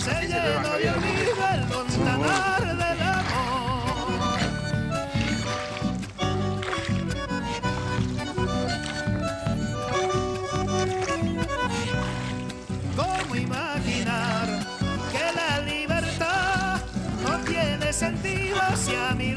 se llenó de olvido el montanar del amor. ¿Cómo imaginar que la libertad no tiene sentido si a mí